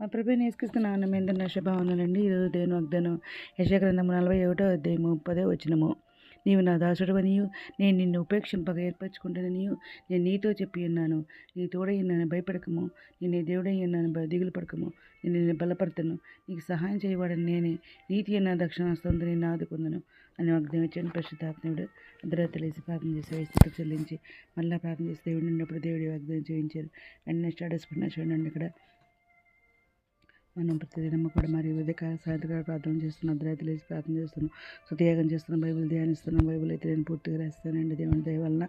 మా ప్రభువైన యేసుక్రీస్తు నామమున మీ అందరిని శుభవందనాలండి. ఈరోజు దేవుని వాగ్దానం యెషయా గ్రంథము 41వ అధ్యాయము 30వ వచనము. నీవు నా దాసుడవనియు నేను నిన్ను ఉపేక్షింపక ఏర్పరచుకుంటాననియు నేను నీతో చెప్పి ఉన్నాను. నీ తోడై ఉన్నాను, భయపడకము. నేను దేవుడై ఉన్నాను, దిగులు పడకము. నేను నిన్ను బలపడతాను, నీకు సహాయం చేయవాడని నేనే. నీతి అన్న దక్షిణాస్తంతో నిన్ను ఆదుకుందును అని వాగ్దానం ఇచ్చాను. పరిశుద్ధాత్ముడు అర్ధరాత్రి లేసి ప్రార్థన చేసి వయసుకు చెల్లించి మళ్ళీ ప్రార్థన చేసి దేవుడు ఉన్నప్పుడు దేవుడి వాగ్దానం చేయించారు. వెంటనే స్టాటస్ పెట్టిన చూడండి. ఇక్కడ మనం ప్రతిదినము కూడా మరి ఉదయకాల సాయంత్రకాల ప్రార్థన చేస్తున్నాం, అర్ధరాత్రి లేచి ప్రార్థన చేస్తున్నాం, సుతియాగం చేస్తున్నాం, బైబిల్ ధ్యానిస్తున్నాం. బైబిల్ అయితే నేను పూర్తిగా రాస్తానండి. దేవుని దయ వలన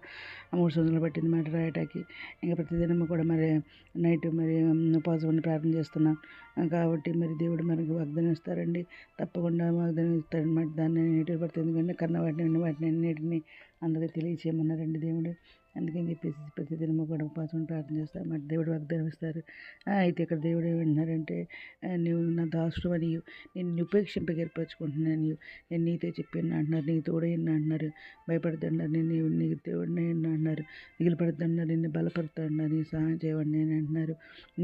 3 సంవత్సరాలు పట్టింది మాట రాయటానికి. ఇంకా ప్రతిదినము కూడా మరి నైట్ మరి ఉపవాసం ఉండి ప్రార్థన చేస్తున్నాం కాబట్టి మరి దేవుడు మనకి వాగ్దానం ఇస్తారండి. తప్పకుండా వాగ్దానం ఇస్తారనమాట. దాన్ని నీటి పడుతుంది, ఎందుకంటే కన్న వాటిని అన్నిటిని అందరికీ తెలియచేయమన్నారండి దేవుడు. అందుకని చెప్పేసి ప్రతిదినము కూడా ఉపవాసం ప్రార్థన చేస్తారు, మరి దేవుడు వాగ్దానం ఇస్తారు. అయితే ఇక్కడ దేవుడు ఏమంటున్నారంటే, నువ్వు నా దాసుడు మరియు నేను ఉపేక్షింపక ఏర్పరచుకుంటున్నాను, నేను నీతో చెప్పాను అంటున్నారు, నీకు తోడైనా అంటున్నారు, భయపడుతున్నారు, నేను నీకు దేవుడిని అంటున్నారు, మిగిలి పడుతున్నారు, నిన్ను బలపడుతున్నారు, నీ సహాయం చేయవని నేను అంటున్నారు.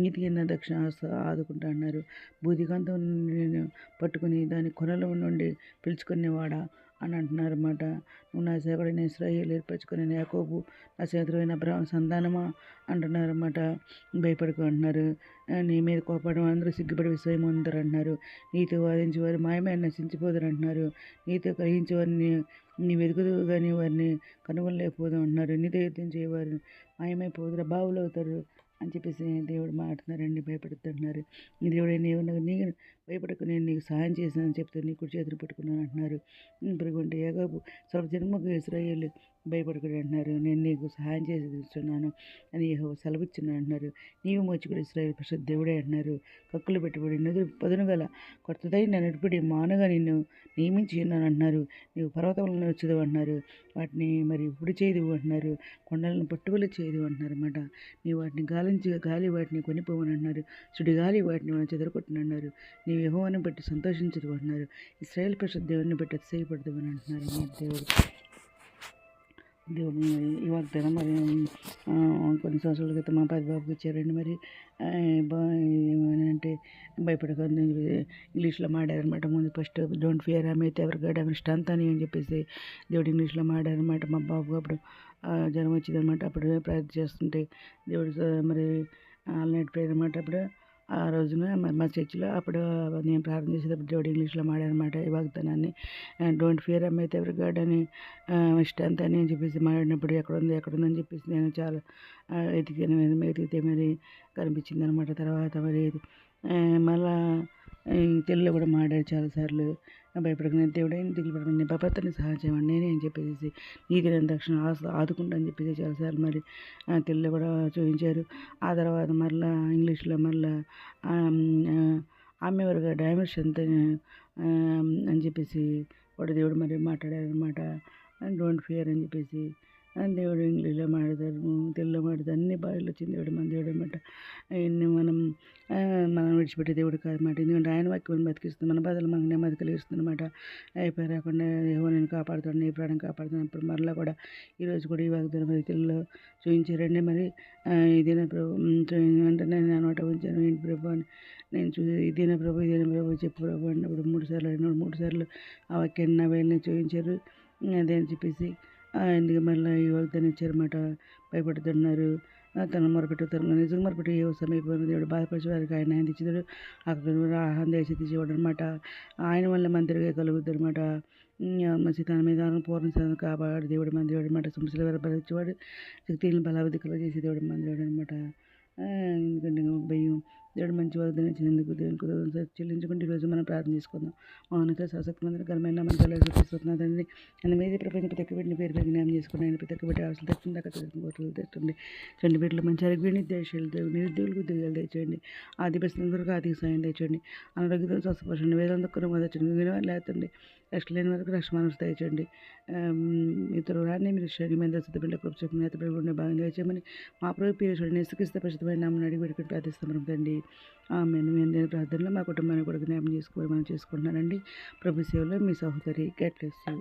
నీతి అన్న దక్షిణ ఆదుకుంటా అన్నారు. బూదిగంతం నేను పట్టుకుని దాని కొనలో నుండి పిలుచుకునేవాడా అని అంటున్నారు అన్నమాట. నువ్వు నా సేవకుడైన ఇశ్రాయేలు ఏర్పరచుకుని యాకోబు నా చేతులైన అబ్రహాము సంతానమా అంటున్నారు అన్నమాట. భయపడుకో అంటున్నారు. నీ మీద కోపడడం అందరూ సిగ్గుపడి విషయం అందరు అంటున్నారు. నీతో వాదించి వారు మాయమైన నశించిపోదురు అంటున్నారు. నీతో గ్రహించి వారిని నీ వెతుకుదు కానీ వారిని కనుగొనలేకపోదు అంటున్నారు. నీతో యుద్ధం చేయవారు మాయమైపోదురు, బావులు అవుతారు అని చెప్పేసి దేవుడు మాట్లాడుతున్నారండి. భయపడుతున్నారు. నీ దేవుడు నీ భయపడకు, నేను నీకు సహాయం చేశానని చెప్తే నీ కుడి చేతులు పట్టుకున్నాను అంటున్నారు. ఇప్పుడు యాకోబు స్వల్ప జన్మకు ఇశ్రాయేలు భయపడకుడు అంటున్నారు. నేను నీకు సహాయం చేసి తీస్తున్నాను అని యెహోవా సెలవిచ్చున్నాను అంటున్నారు. నీవు మోచుకుడు ఇశ్రాయేలు పరిశుద్ధ దేవుడే అంటున్నారు. కక్కులు పెట్టుబడి నదులు పదును గల కొత్తదైన నడుపుడి మానుగా నిన్ను నియమించి ఉన్నాను అంటున్నారు. నీవు పర్వతములను వచ్చేది అంటున్నారు, వాటిని మరి ఇప్పుడు చేయదు అంటున్నారు, కొండలను పట్టుబడి చేయదు అంటున్నారు అన్నమాట. నీవు వాటిని గాలి వాటిని కొనిపోవని అంటున్నారు, సుడిగాలి వాటిని చెదరగొట్టనన్నారు. నీవు యెహోవాను బట్టి సంతోషించదు అంటున్నారు, ఇశ్రాయేలు పరిశుద్ధ దేవుడిని బట్టి అతిశయపడదు అని అంటున్నారు అన్నమాట. దేవుడు మరి ఈ వాగ్దానం మరి కొన్ని సంవత్సరాల క్రితం మా పెద్ద బాబుకి ఇచ్చారండి. మరి ఏమంటే భయపడకుండా ఇంగ్లీష్లో మాడారనమాట. ముందు ఫస్ట్ డోంట్ ఫియర్ అయితే ఎవరి గడ్ ఎవరి స్ట్రెంత్ అని చెప్పేసి దేవుడు ఇంగ్లీష్లో మాడారనమాట. మా బాబు అప్పుడు జ్వరం వచ్చిందనమాట. అప్పుడు ప్రార్థన చేస్తుంటే దేవుడు మరి ఆల్ నైట్ ప్రేయర్ అనమాట. అప్పుడు ఆ రోజున మా చర్చిలో అప్పుడు నేను ప్రార్థన చేసేటప్పుడు దేవుడు ఇంగ్లీష్లో మాడారనమాట ఈ వాగ్దానాన్ని. డోంట్ ఫియర్ అయితే ఎవరి గాడ్ అని స్ట్రెంత్ అని చెప్పేసి మాడినప్పుడు ఎక్కడుందని చెప్పేసి నేను చాలా ఎతికితే మరి కనిపించింది అనమాట. తర్వాత మరి మళ్ళా తెలుగులో కూడా మాడాడు చాలాసార్లు. భయపడకుండా దేవుడైన దిగులు పడకుండా భద్రతని సహాయం చేయమని నేనే అని చెప్పేసి నీతి రక్షణ ఆదుకుంటా అని చెప్పేసి చాలాసార్లు మరి తెలుగులో కూడా చూపించారు. ఆ తర్వాత మరలా ఇంగ్లీష్లో మరలా ఆమె వరకు డైవర్స్ ఎంత అని చెప్పేసి కూడా దేవుడు మరి మాట్లాడారనమాట. డోంట్ ఫియర్ అని చెప్పేసి దేవుడు ఇంగ్లీష్లో మాట్లాడతారు, తెలుగులో మాట్లాడతారు, అన్ని భాషలు వచ్చింది దేవుడు మన దేవుడు అనమాట. ఇన్ని మనం విడిచిపెట్టే దేవుడు కాదన్నమాట. ఎందుకంటే ఆయన వాక్యం బతికిస్తుంది, మన బాధలు మనకు నెమ్మది కలిగిస్తుంది అనమాట. అయిపోయి రాకుండా ఏవో నేను కాపాడుతాను, నీ ప్రాణం కాపాడుతాను. అప్పుడు మరలా కూడా ఈరోజు కూడా ఈ వాగ్దానం మరి తెలుగులో చూపించారండి. మరి ఇదేనా ప్రభు అంటే నేను అనమాట ఉంచాను, ఏంటి ప్రభు అని నేను ఇదేనా ప్రభు చెప్పు ప్రభు అన్నప్పుడు 3 సార్లు ఆ వాక్యాన్ని నా వేలని చూపించారు. అదే అని చెప్పేసి ఎందుకు మళ్ళీ ఈ వాగ్దానం ఇచ్చారన్నమాట. భయపడుతున్నారు, తన మొరపెట్టుతారు, నిజంగా మొరపెట్టి ఏ సమయపోయిన దేవుడు బాధపరిచే వారికి ఆయన ఆయన తెచ్చేవాడు, అక్కడ ఆహారం దేశ తెచ్చేవాడు అనమాట. ఆయన వల్ల మందిరిగా కలుగుద్ది అనమాట. మంచి తన మీద పూర్ణ సాధన కాపాడు దేవుడు మన దేవుడు అనమాట. సమస్యలు బలపరిచేవాడు, శక్తిని బలాభిధి కలుగజేసే దేవుడు మన దేవుడు అనమాట. ఎందుకంటే భయం దేవుడు మంచి వాగ్దానం ఇచ్చినందుకు దేవునికి చెల్లించుకుంటే ఈరోజు మనం ప్రార్థన చేసుకుందాం. మౌనత శాసక మందిరకరమైన మన తల్లి అన్న మీద ప్రపంచ ప్రతి ఒక్క వీటిని పేరు జ్ఞానం చేసుకుని ఆయన ప్రతి ఒక్క వీటి అవసరం తెచ్చండి, అక్కడ బోటలు తెచ్చండి. చండి వీటిలో మంచి ఆరోగ్యాన్ని దేశాలు నిరుద్యోగులకు ఉద్యోగాలు తెచ్చండి. ఆదిపస్తులందరికీ ఆర్థిక సాయం తెచ్చండి. అనారోగ్యంతో స్వస్థపరచండి. వేదందరూ మొదచ్చండి, వినవాళ్ళు లేతండి, రక్షణ లేని వరకు రక్షణ తెచ్చండి. ఇతరు రాని మీరు శ్రేణి మీద సిద్ధపడిన కృప నేత ఉండే భాగం తెచ్చామని మా ప్రభు పేరు నేసుకిస్తే పరిశుద్ధమైన నామని అడిగి పెట్టుకుని ప్రార్థిస్తాం తండ్రి. మేము ప్రార్థనలో మా కుటుంబాన్ని కూడా జ్ఞాపకం చేసుకోవాలి మనం చేసుకుంటున్నానండి. ప్రభు సేవలో మీ సహోదరి. God bless you.